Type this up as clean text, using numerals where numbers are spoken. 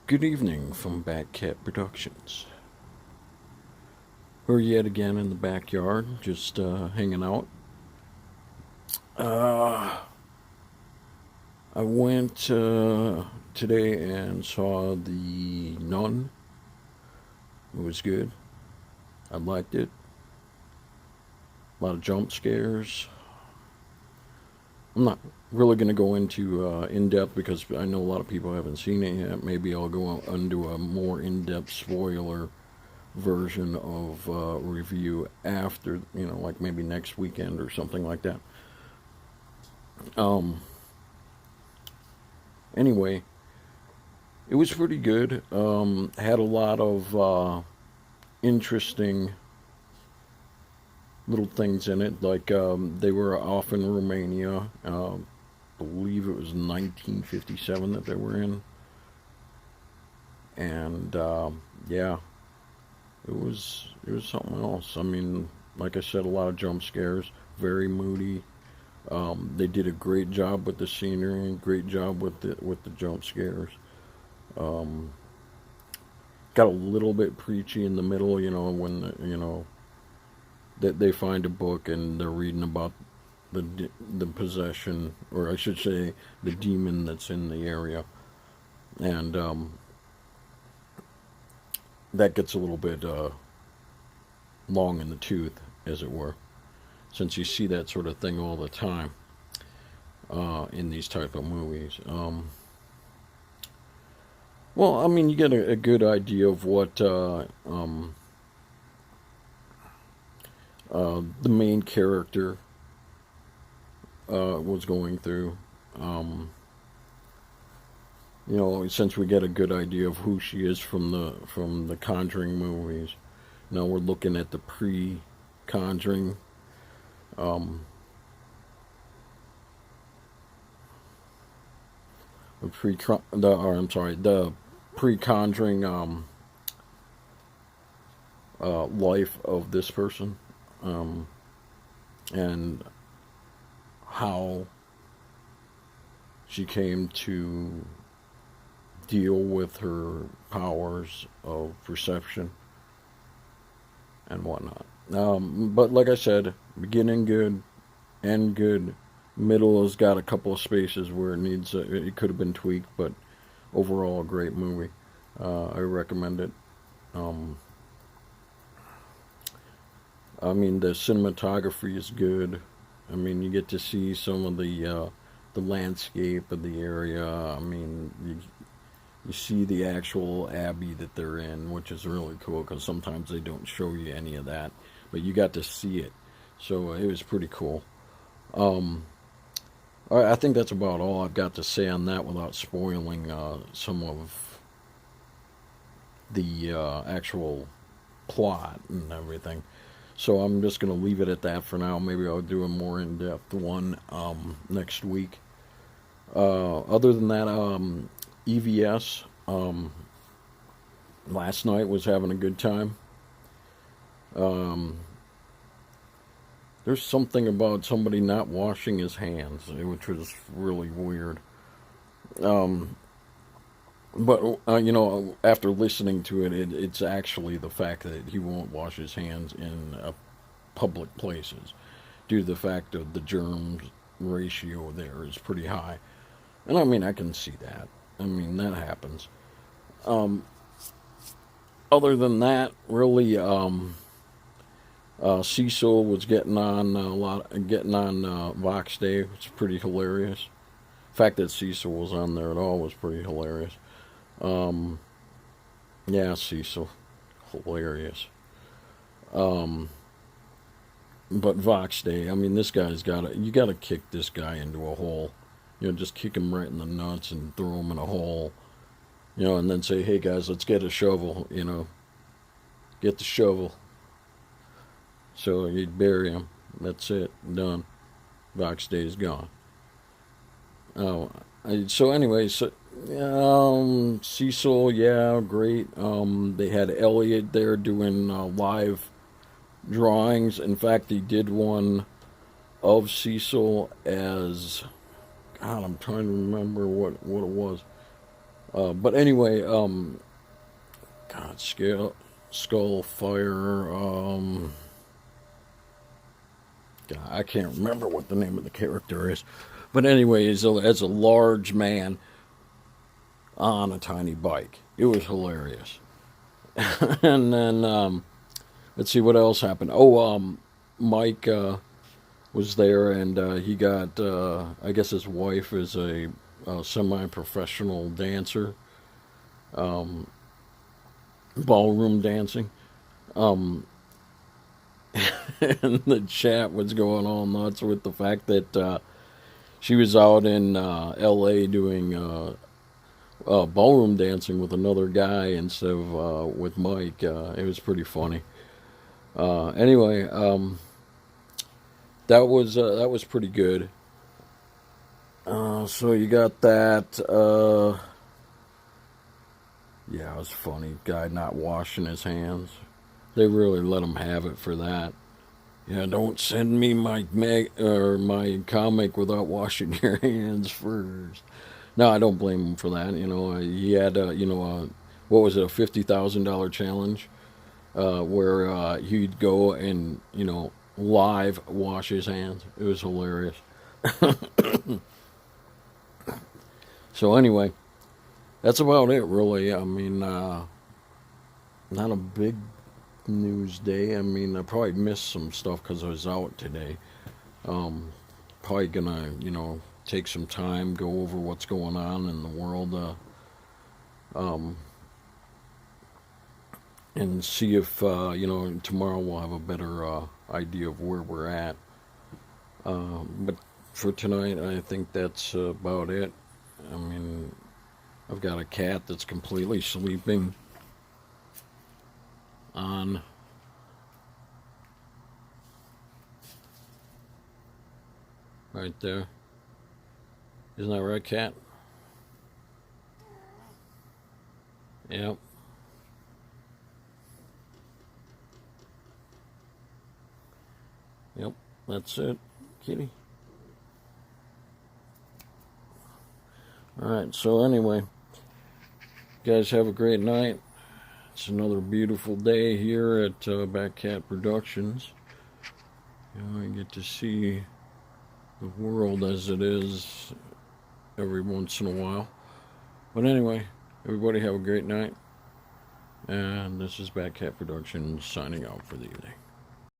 Good evening from Batcat Productions. We're yet again in the backyard, just hanging out. Uh, I went today and saw The Nun. It was good. I liked it. A lot of jump scares. I'm not really going to go into in depth because I know a lot of people haven't seen it yet. Maybe I'll go into a more in depth spoiler version of review after, like maybe next weekend or something like that. Um, anyway, it was pretty good. Had a lot of interesting little things in it, like they were off in Romania. Believe it was 1957 that they were in, and yeah, it was something else. I mean, like I said, a lot of jump scares, very moody. They did a great job with the scenery, great job with the jump scares. Um, got a little bit preachy in the middle, when that they find a book and they're reading about the possession, or I should say, the demon that's in the area, and that gets a little bit long in the tooth, as it were, since you see that sort of thing all the time in these type of movies. Well, I mean, you get a good idea of what the main character was going through. Um, since we get a good idea of who she is from the Conjuring movies, now we're looking at the pre-Conjuring. Um, the pre the or I'm sorry, the pre-Conjuring life of this person, um, and how she came to deal with her powers of perception and whatnot. But like I said, beginning good, end good. Middle has got a couple of spaces where it could have been tweaked, but overall a great movie. I recommend it. Um, I mean, the cinematography is good. I mean, you get to see some of the landscape of the area. I mean, you see the actual abbey that they're in, which is really cool because sometimes they don't show you any of that, but you got to see it, so it was pretty cool. Um, I think that's about all I've got to say on that without spoiling some of the actual plot and everything. So I'm just going to leave it at that for now. Maybe I'll do a more in depth one next week. Other than that, EVS. Last night was having a good time. Um, there's something about somebody not washing his hands, which was really weird. Um, but after listening to it, it's actually the fact that he won't wash his hands in public places, due to the fact of the germs ratio there is pretty high. And I mean, I can see that. I mean, that happens. Um, Other than that, really, Cecil was getting on Vox Day. It's pretty hilarious. The fact that Cecil was on there at all was pretty hilarious. Um, yeah, Cecil, hilarious. Um, but Vox Day, I mean, this guy's you got to kick this guy into a hole. Just kick him right in the nuts and throw him in a hole. And then say, hey guys, let's get a shovel. Get the shovel. So you'd bury him. That's it. Done. Vox Day is gone. Oh, so anyway, Cecil, yeah, great. They had Elliot there doing live drawings. In fact, he did one of Cecil as, God, I'm trying to remember what it was. But anyway, God, Skullfire. God, I can't remember what the name of the character is. But anyway, as a large man on a tiny bike. It was hilarious. And then let's see what else happened. Oh, Mike was there, and he got. I guess his wife is a semi-professional dancer, ballroom dancing. Um, and the chat was going all nuts with the fact that she was out in L.A. doing ballroom dancing with another guy instead of with Mike. It was pretty funny. Anyway, that was pretty good. So you got that. Yeah, it was funny. Guy not washing his hands. They really let him have it for that. Yeah, don't send me my my comic without washing your hands first. No, I don't blame him for that. You know, he had what was it, a $50,000 challenge where he'd go and live wash his hands. It was hilarious. So anyway, that's about it, really. I mean, not a big news day. I mean, I probably missed some stuff because I was out today. Um, Probably gonna, take some time, go over what's going on in the world, um, and see if, tomorrow we'll have a better idea of where we're at. But for tonight, I think that's about it. I mean, I've got a cat that's completely sleeping on right there. Isn't that right, cat? Yep. Yep. That's it, kitty. All right. So anyway, guys, have a great night. It's another beautiful day here at Batcat Productions. I get to see the world as it is every once in a while. But anyway, everybody have a great night. And this is Batcat Productions signing out for the evening.